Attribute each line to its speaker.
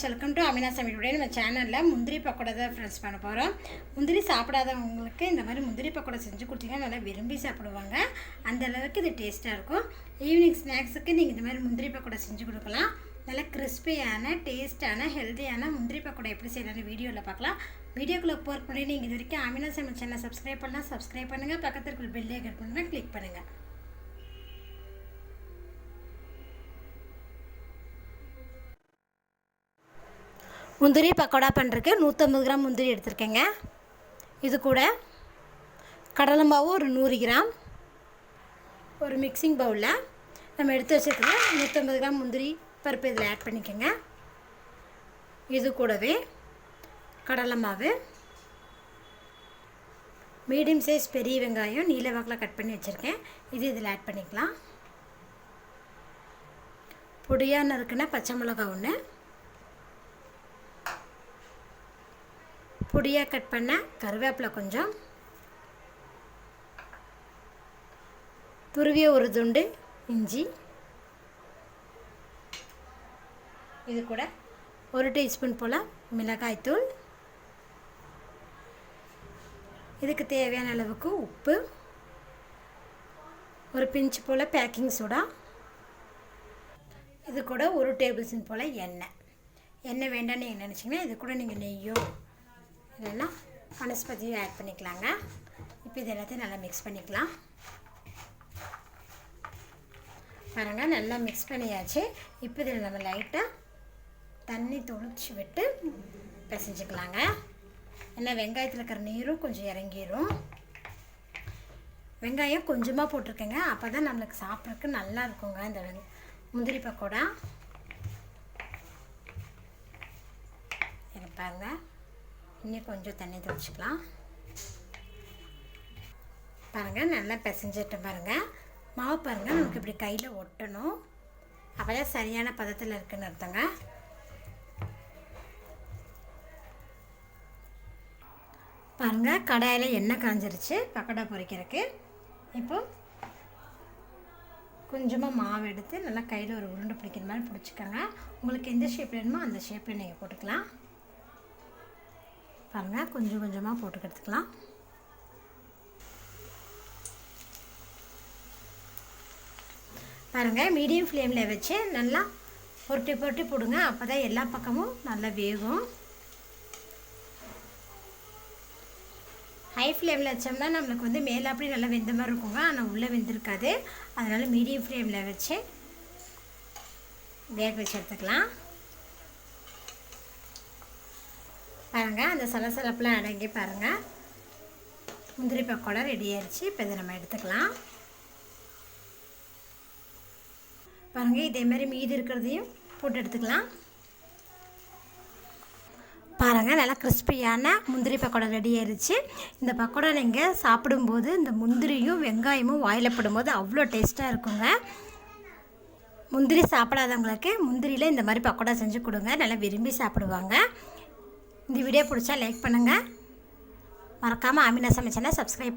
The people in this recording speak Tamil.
Speaker 1: வெல்கம் டு அமினா சமையலுடைய நம்ம சேனலில் முந்திரி பக்கோடா தான் ஃப்ரெண்ட்ஸ் பண்ண போகிறோம். முந்திரி சாப்பிடாதவங்களுக்கு இந்த மாதிரி முந்திரி பக்கோடா செஞ்சு கொடுத்தீங்கன்னா நல்லா விரும்பி சாப்பிடுவாங்க. அந்த அளவுக்கு இது டேஸ்ட்டாக இருக்கும். ஈவினிங் ஸ்நாக்ஸுக்கு நீங்கள் இந்த மாதிரி முந்திரி பக்கோடா செஞ்சு கொடுக்கலாம். நல்லா கிறிஸ்பியான டேஸ்ட்டான ஹெல்த்தியான முந்திரி பக்கோடா எப்படி செய்யலாம்னு வீடியோவில் பார்க்கலாம். வீடியோக்குள்ளே போகிறதுக்கு முன்னாடி நீங்கள் இது வரைக்கும் அமினா சமையல் சேனலை சப்ஸ்கிரைப் பண்ணுங்கள். பக்கத்தில் இருக்கிற பெல் ஐக்கான் பண்ணுங்கள், கிளிக் பண்ணுங்கள். முந்திரி பக்கோடா பண்ணுறதுக்கு 150 கிராம் முந்திரி எடுத்துருக்கேங்க. இது கூட கடலை மாவு ஒரு 100 கிராம், ஒரு மிக்சிங் பவுலில் நம்ம எடுத்து வச்சுருக்கிற 150 கிராம் முந்திரி பருப்பு இதில் ஆட் பண்ணிக்கோங்க. இது கூடவே கடலை மாவு, மீடியம் சைஸ் பெரிய வெங்காயம் நீல வாக்கில் கட் பண்ணி வச்சுருக்கேன், இது இதில் ஆட் பண்ணிக்கலாம். பொடியாக நறுக்குன பச்சை மிளகா ஒன்று, பொடியாக கட் பண்ண கருவேப்பிலை கொஞ்சம், துருவிய ஒரு துண்டு இஞ்சி, இது கூட 1 டீஸ்பூன் போல் மிளகாய்த்தூள், இதுக்கு தேவையான அளவுக்கு உப்பு, ஒரு பிஞ்சு போல் பேக்கிங் சோடா, இது கூட 1 டேபிள் ஸ்பூன் போல் எண்ணெய் வேண்டாம்னு நீங்கள் நினச்சிங்கன்னா இது கூட நீங்கள் நெய்யோ இல்லைன்னா வனஸ்பதியும் ஆட் பண்ணிக்கலாங்க. இப்போ இது எல்லாத்தையும் நல்லா மிக்ஸ் பண்ணிக்கலாம். பாருங்கள், நல்லா மிக்ஸ் பண்ணியாச்சு. இப்போ இதில் நம்ம லைட்டாக தண்ணி தொளிச்சு விட்டு பிசைஞ்சிக்கலாங்க. ஏன்னா வெங்காயத்தில் இருக்கிற நீரும் கொஞ்சம் இறங்கிடும். வெங்காயம் கொஞ்சமாக போட்டிருக்கேங்க, அப்போ தான் நம்மளுக்கு சாப்பிட்றதுக்கு நல்லா இருக்குங்க இந்த முந்திரி பக்கோடா. பாருங்கள், இன்னும் கொஞ்சம் தண்ணி தெளிச்சிக்கலாம். பாருங்கள், நல்லா பிசைஞ்சிட்டு பாருங்கள். மாவு பாருங்கள், நமக்கு இப்படி கையில் ஒட்டணும், அப்போ தான் சரியான பதத்தில் இருக்குன்னு அர்த்தங்க. பாருங்கள், கடாயில் எண்ணெய் காஞ்சிருச்சு பக்கோடா பொரிக்கிறதுக்கு. இப்போ கொஞ்சமாக மாவு எடுத்து நல்லா கையில் ஒரு உருண்டை பிடிக்கிற மாதிரி பிடிச்சிக்கோங்க. உங்களுக்கு எந்த ஷேப் வேணுமோ அந்த ஷேப்பில் நீங்கள் போட்டுக்கலாம். பாருங்கள், கொஞ்சம் கொஞ்சமாக போட்டு எடுத்துக்கலாம். பாருங்கள், மீடியம் ஃப்ளேமில் வச்சு நல்லா பொருட்டி போடுங்க, அப்போ தான் எல்லா பக்கமும் நல்லா வேகும். ஹை ஃப்ளேமில் வச்சோம்னா நம்மளுக்கு வந்து மேலே அப்படி நல்லா வெந்த மாதிரி இருக்குங்க, ஆனால் உள்ளே வெந்திருக்காது. அதனால் மீடியம் ஃப்ளேமில் வச்சு வேக வச்சு எடுத்துக்கலாம். பாருங்கள், அந்த சலசலப்பெலாம் அடங்கி பாருங்கள், முந்திரி பக்கோடா ரெடி ஆயிடுச்சு. இப்போ இதை நம்ம எடுத்துக்கலாம். பாருங்கள், இதேமாதிரி மீதி இருக்கிறதையும் போட்டு எடுத்துக்கலாம். பாருங்கள், நல்லா கிறிஸ்பியான முந்திரி பக்கோடா ரெடி ஆயிடுச்சு. இந்த பக்கோடா நீங்கள் சாப்பிடும்போது இந்த முந்திரியும் வெங்காயமும் வாயில் படும்போது அவ்வளோ டேஸ்ட்டாக இருக்குங்க. முந்திரி சாப்பிடாதவங்களுக்கு முந்திரியில் இந்த மாதிரி பக்கோடா செஞ்சு கொடுங்க, நல்லா விரும்பி சாப்பிடுவாங்க. இந்த வீடியோ பிடிச்சா லைக் பண்ணுங்கள். மறக்காமல் அமினா சமையல் சேனலை சப்ஸ்கிரைப்